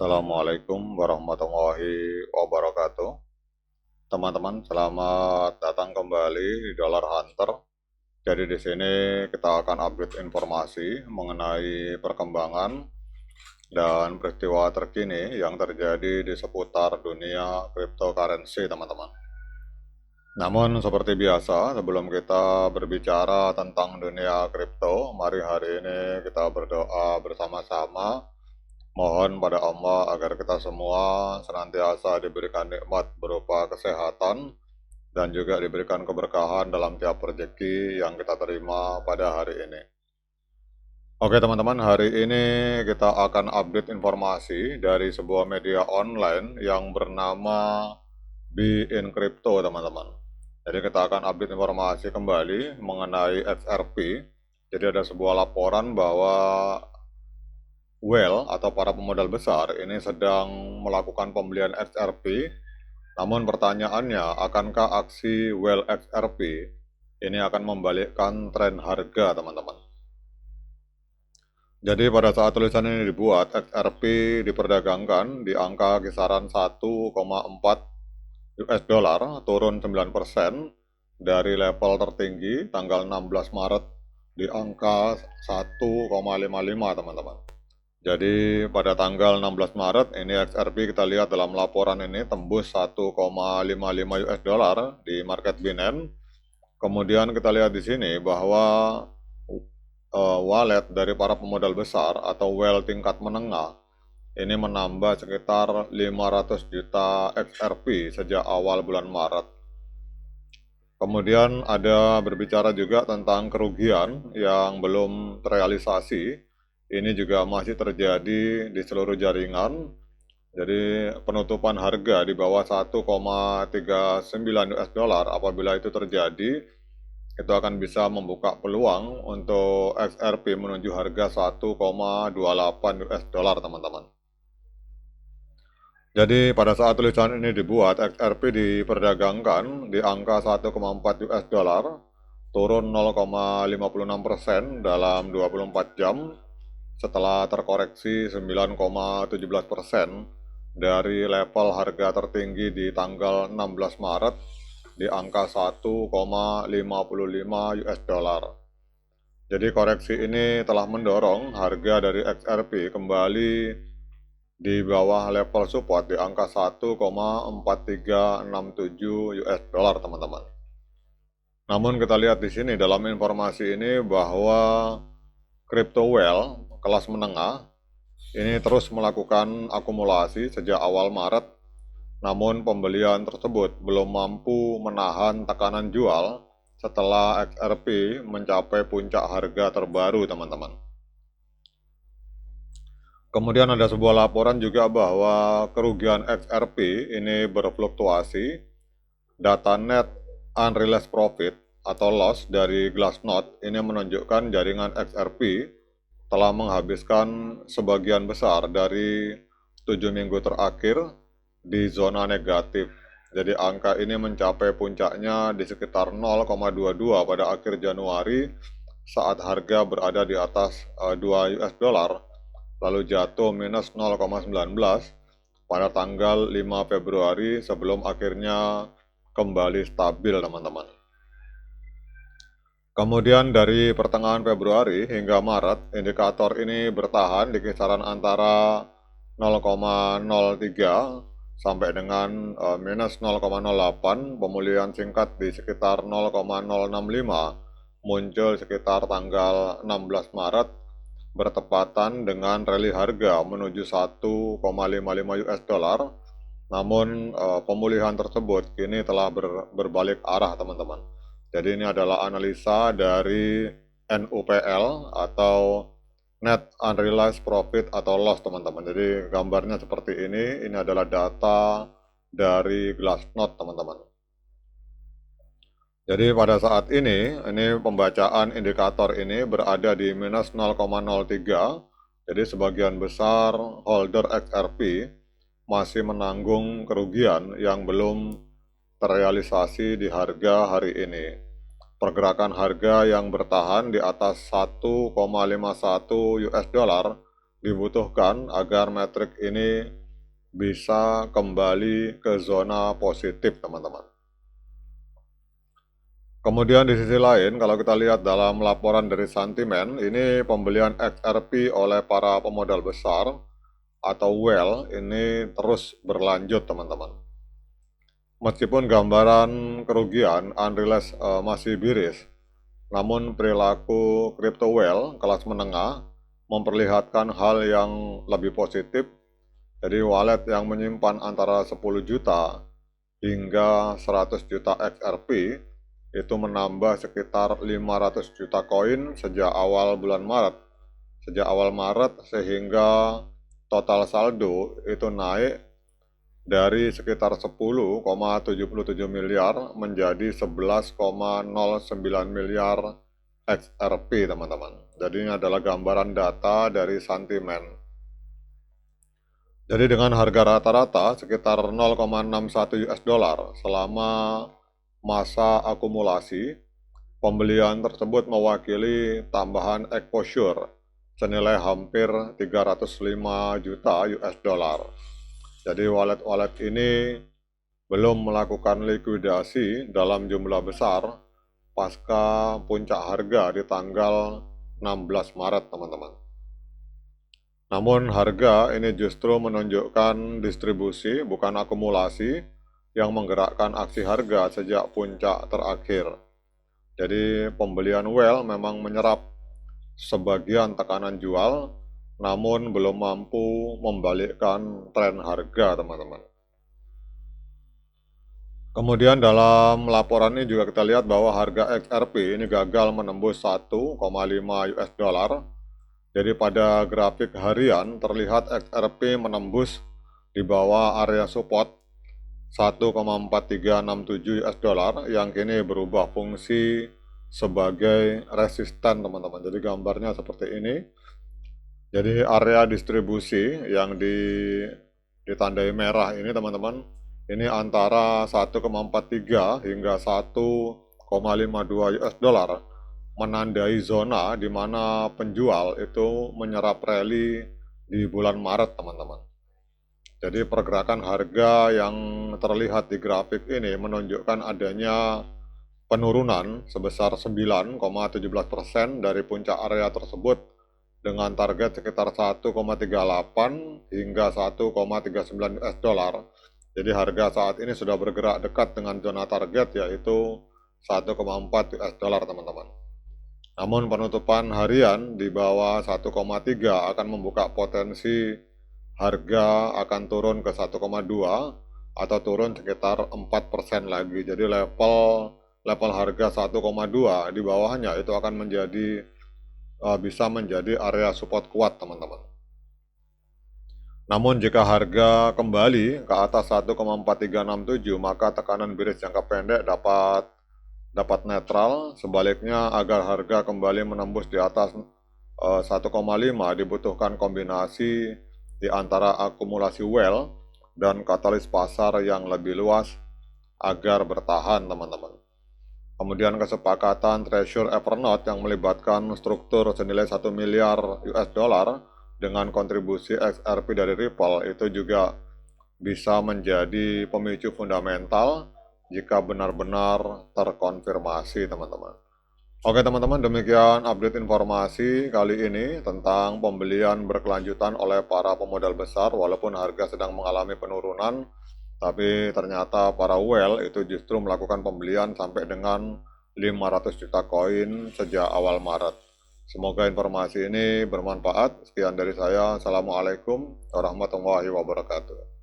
Assalamualaikum warahmatullahi wabarakatuh. Teman-teman, selamat datang kembali di Dollar Hunter. Jadi di sini kita akan update informasi mengenai perkembangan dan peristiwa terkini yang terjadi di seputar dunia cryptocurrency, teman-teman. Namun seperti biasa, sebelum kita berbicara tentang dunia kripto, mari hari ini kita berdoa bersama-sama. Mohon pada Allah agar kita semua senantiasa diberikan nikmat berupa kesehatan dan juga diberikan keberkahan dalam tiap rezeki yang kita terima pada hari ini. Oke teman-teman, hari ini kita akan update informasi dari sebuah media online yang bernama Be in Crypto, teman-teman. Jadi kita akan update informasi kembali mengenai XRP. Jadi ada sebuah laporan bahwa Whale atau para pemodal besar ini sedang melakukan pembelian XRP. Namun pertanyaannya, akankah aksi Whale XRP ini akan membalikkan tren harga, teman-teman? Jadi pada saat tulisan ini dibuat, XRP diperdagangkan di angka kisaran 1,4 US dollar, turun 9% dari level tertinggi tanggal 16 Maret di angka 1,55, teman-teman. Jadi pada tanggal 16 Maret ini XRP kita lihat dalam laporan ini tembus 1,55 US dollar di market Binance. Kemudian kita lihat di sini bahwa wallet dari para pemodal besar atau whale tingkat menengah ini menambah sekitar 500 juta XRP sejak awal bulan Maret. Kemudian ada berbicara juga tentang kerugian yang belum terrealisasi. Ini juga masih terjadi di seluruh jaringan. Jadi penutupan harga di bawah 1,39 US dollar apabila itu terjadi, itu akan bisa membuka peluang untuk XRP menuju harga 1,28 US dollar, teman-teman. Jadi pada saat tulisan ini dibuat, XRP diperdagangkan di angka 1,4 US dollar, turun 0,56% dalam 24 jam setelah terkoreksi 9,17% dari level harga tertinggi di tanggal 16 Maret di angka 1,55 US dollar. Jadi koreksi ini telah mendorong harga dari XRP kembali di bawah level support di angka 1,4367 US dollar, teman-teman. Namun kita lihat di sini dalam informasi ini bahwa crypto whale kelas menengah ini terus melakukan akumulasi sejak awal Maret, namun pembelian tersebut belum mampu menahan tekanan jual setelah XRP mencapai puncak harga terbaru, teman-teman. Kemudian ada sebuah laporan juga bahwa kerugian XRP ini berfluktuasi. Data net unrealized profit atau loss dari Glassnode ini menunjukkan jaringan XRP telah menghabiskan sebagian besar dari 7 minggu terakhir di zona negatif. Jadi angka ini mencapai puncaknya di sekitar 0,22 pada akhir Januari saat harga berada di atas 2 US dollar, lalu jatuh minus 0,19 pada tanggal 5 Februari sebelum akhirnya kembali stabil, teman-teman. Kemudian dari pertengahan Februari hingga Maret, indikator ini bertahan di kisaran antara 0,03 sampai dengan minus 0,08, pemulihan singkat di sekitar 0,065 muncul sekitar tanggal 16 Maret bertepatan dengan rally harga menuju 1,55 US dollar. Namun pemulihan tersebut kini telah berbalik arah, teman-teman. Jadi ini adalah analisa dari NUPL atau Net Unrealized Profit atau Loss, teman-teman. Jadi gambarnya seperti ini adalah data dari Glassnode, teman-teman. Jadi pada saat ini pembacaan indikator ini berada di minus 0,03. Jadi sebagian besar holder XRP masih menanggung kerugian yang belum terrealisasi di harga hari ini. Pergerakan harga yang bertahan di atas 1,51 US dollar dibutuhkan agar metrik ini bisa kembali ke zona positif, teman-teman. Kemudian di sisi lain, kalau kita lihat dalam laporan dari Santimen, ini pembelian XRP oleh para pemodal besar atau whale ini terus berlanjut, teman-teman. Meskipun gambaran kerugian unrealized masih miris, namun perilaku crypto whale kelas menengah memperlihatkan hal yang lebih positif. Jadi wallet yang menyimpan antara 10 juta hingga 100 juta XRP itu menambah sekitar 500 juta koin sejak awal bulan Maret. Sejak awal Maret sehingga total saldo itu naik dari sekitar 10,77 miliar menjadi 11,09 miliar XRP, teman-teman. Jadi ini adalah gambaran data dari Santimen. Jadi dengan harga rata-rata sekitar 0,61 US dollar selama masa akumulasi, pembelian tersebut mewakili tambahan exposure senilai hampir 305 juta US dollar. Jadi wallet-wallet ini belum melakukan likuidasi dalam jumlah besar pasca puncak harga di tanggal 16 Maret, teman-teman. Namun harga ini justru menunjukkan distribusi bukan akumulasi yang menggerakkan aksi harga sejak puncak terakhir. Jadi pembelian whale memang menyerap sebagian tekanan jual, namun belum mampu membalikkan tren harga, teman-teman. Kemudian dalam laporan ini juga kita lihat bahwa harga XRP ini gagal menembus 1,5 US dollar. Jadi pada grafik harian terlihat XRP menembus di bawah area support 1,4367 US dollar yang kini berubah fungsi sebagai resisten, teman-teman. Jadi gambarnya seperti ini. Jadi area distribusi yang ditandai merah ini, teman-teman, ini antara 1,43 hingga 1,52 US dollar, menandai zona di mana penjual itu menyerap rally di bulan Maret, teman-teman. Jadi pergerakan harga yang terlihat di grafik ini menunjukkan adanya penurunan sebesar 9,17% dari puncak area tersebut dengan target sekitar 1,38 hingga 1,39 US dollar. Jadi harga saat ini sudah bergerak dekat dengan zona target yaitu 1,4 US dollar, teman-teman. Namun penutupan harian di bawah 1,3 akan membuka potensi harga akan turun ke 1,2 atau turun sekitar 4% lagi. Jadi level harga 1,2 di bawahnya itu akan bisa menjadi area support kuat, teman-teman. Namun jika harga kembali ke atas 1,4367 maka tekanan bearish jangka pendek dapat netral. Sebaliknya agar harga kembali menembus di atas 1,5 dibutuhkan kombinasi di antara akumulasi whale dan katalis pasar yang lebih luas agar bertahan, teman-teman. Kemudian kesepakatan Treasury Evernote yang melibatkan struktur senilai 1 miliar US dollar dengan kontribusi XRP dari Ripple itu juga bisa menjadi pemicu fundamental jika benar-benar terkonfirmasi, teman-teman. Oke, teman-teman, demikian update informasi kali ini tentang pembelian berkelanjutan oleh para pemodal besar. Walaupun harga sedang mengalami penurunan, tapi ternyata para whale itu justru melakukan pembelian sampai dengan 500 juta koin sejak awal Maret. Semoga informasi ini bermanfaat. Sekian dari saya. Assalamualaikum warahmatullahi wabarakatuh.